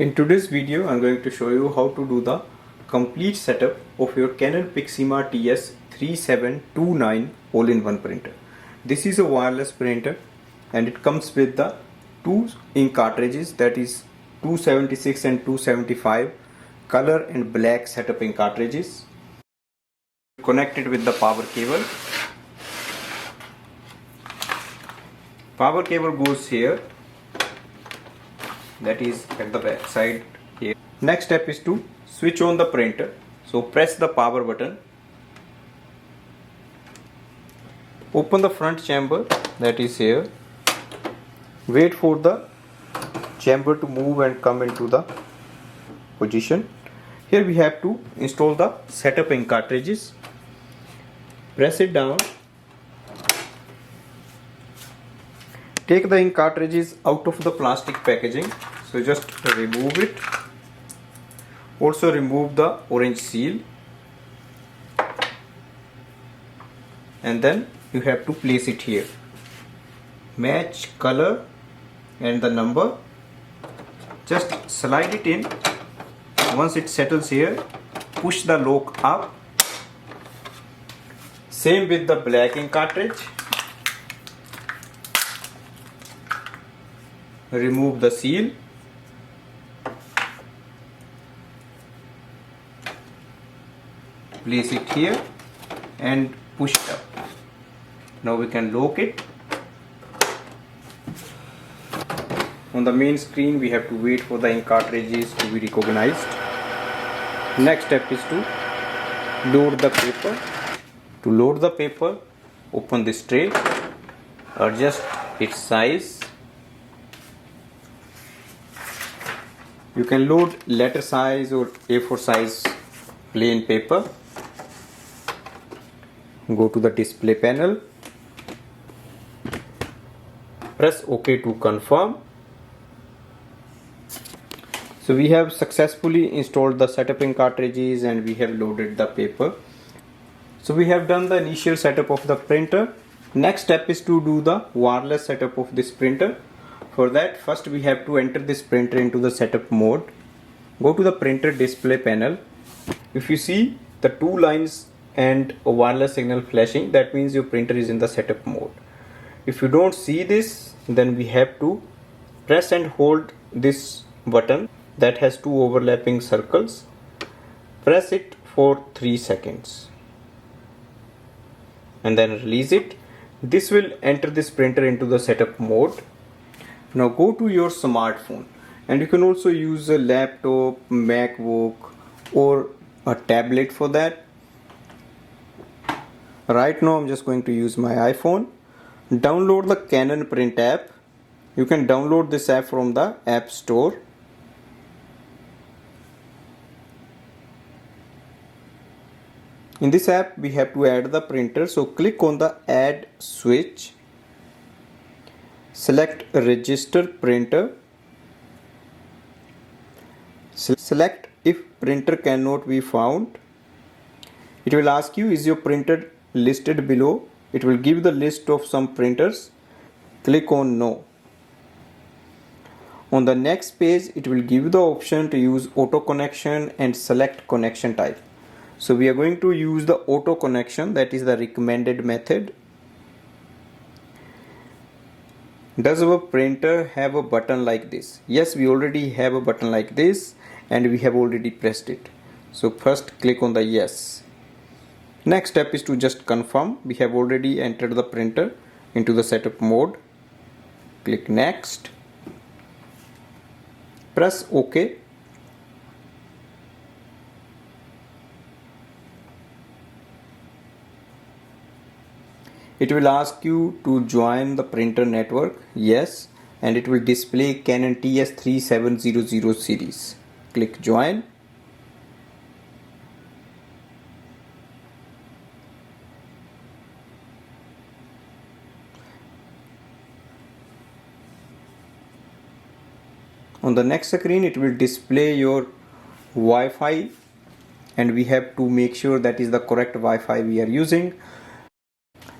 In today's video, I'm going to show you how to do the complete setup of your Canon PIXMA TS3729 all-in-one printer. This is a wireless printer and it comes with the two ink cartridges, that is 276 and 275 color and black setup ink cartridges. Connected with the power cable. Power cable goes here, that is at the back side here. Next step is to switch on the printer. So press the power button, open the front chamber, that is here, wait for the chamber to move and come into the position. Here we have to install the setup ink cartridges. Press it down. Take the ink cartridges out of the plastic packaging, so just remove it. Also remove the orange seal, and then you have to place it here. Match color and the number. Just slide it in. Once it settles here, push the lock up. Same with the black ink cartridge. Remove the seal. Place it here and push it up. Now we can lock it. On the main screen we have to wait for the ink cartridges to be recognized. Next step is to load the paper. To load the paper, open this tray, adjust its size. You can load letter size or A4 size plain paper. Go to the display panel. Press OK to confirm. So we have successfully installed the setup ink cartridges and we have loaded the paper. So we have done the initial setup of the printer. Next step is to do the wireless setup of this printer. For that, first we have to enter this printer into the setup mode. Go to the printer display panel. If you see the two lines and a wireless signal flashing, that means your printer is in the setup mode. If you don't see this, then we have to press and hold this button that has two overlapping circles. Press it for 3 seconds and then release it. This will enter this printer into the setup mode. Now go to your smartphone, and you can also use a laptop, MacBook or a tablet for that. Right now I'm just going to use my iPhone. Download the Canon Print App. You can download this app from the App Store. In this app we have to add the printer, so click on the add switch. Select register printer. Select if printer cannot be found. It will ask you, is your printer listed below? It will give the list of some printers. Click on no. On the next page it will give you the option to use auto connection and select connection type. So we are going to use the auto connection, that is the recommended method. Does our printer have a button like this? Yes, we already have a button like this and we have already pressed it. So first click on the yes. Next step is to just confirm. We have already entered the printer into the setup mode. Click next. Press OK. It will ask you to join the printer network. Yes, and it will display Canon TS3729 series. Click join. On the next screen it will display your Wi-Fi, and we have to make sure that is the correct Wi-Fi we are using.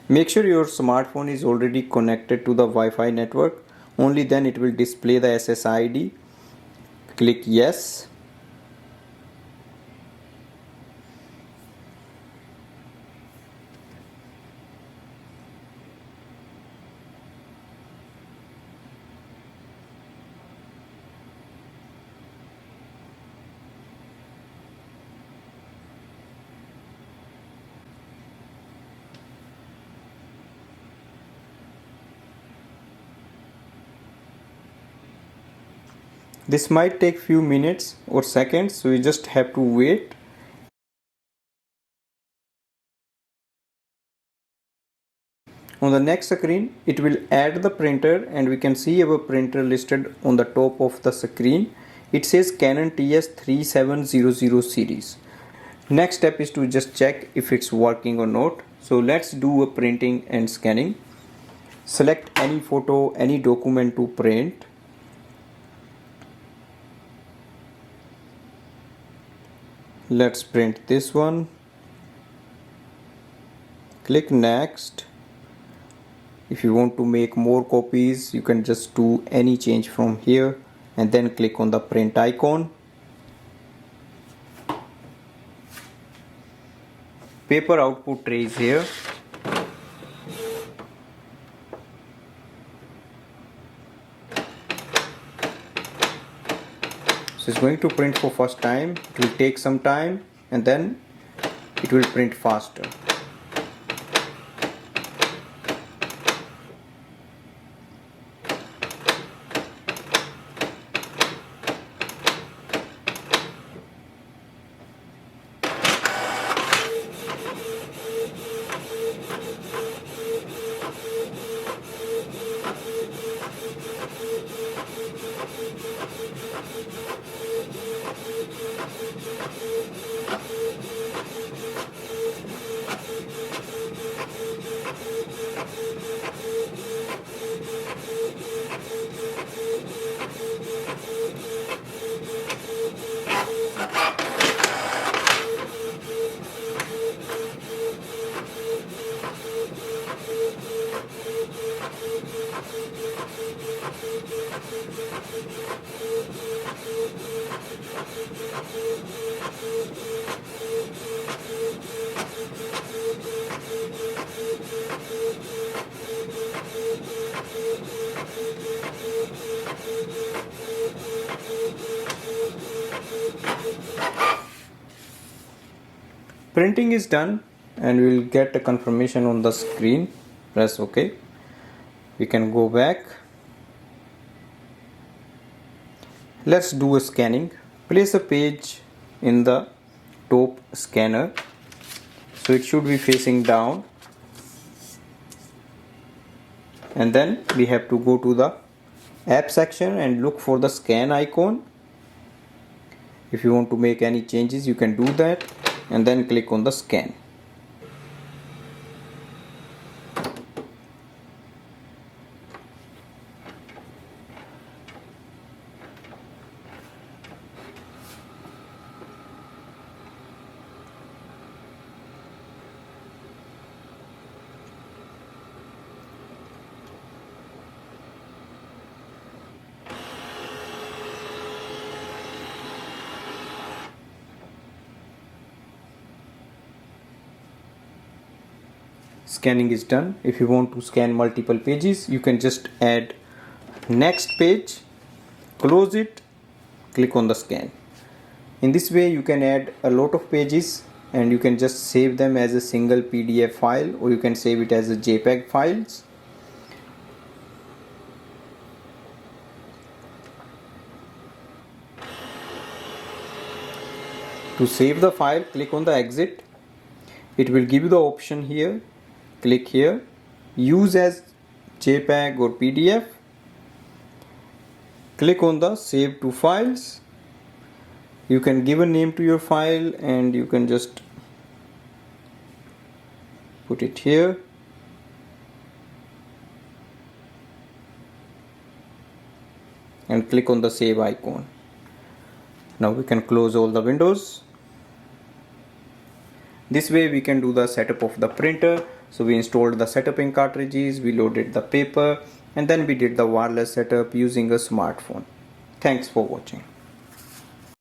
Make sure your smartphone is already connected to the Wi-Fi network. Only then it will display the SSID. Click yes. This might take few minutes or seconds, so you just have to wait. On the next screen, it will add the printer and we can see our printer listed on the top of the screen. It says Canon TS3729 series. Next step is to just check if it's working or not. So let's do a printing and scanning. Select any photo, any document to print. Let's print this one. Click next. If you want to make more copies, you can just do any change from here and then click on the print icon. Paper output tray is here. So it's going to print for first time. It will take some time and then it will print faster. Printing is done and we will get a confirmation on the screen. Press OK. We can go back. Let's do a scanning. Place a page in the top scanner. So it should be facing down. And then we have to go to the app section and look for the scan icon. If you want to make any changes, you can do that. And then click on the scan. Scanning is done. If you want to scan multiple pages, you can just add next page, close it, click on the scan. In this way you can add a lot of pages and you can just save them as a single PDF file, or you can save it as a JPEG files. To save the file, click on the exit. It will give you the option here. Click here, use as JPEG or PDF. Click on the save to files. You can give a name to your file and you can just put it here. And click on the save icon. Now we can close all the windows. This way we can do the setup of the printer. So we installed the setuping cartridges, we loaded the paper, and then we did the wireless setup using a smartphone. Thanks for watching.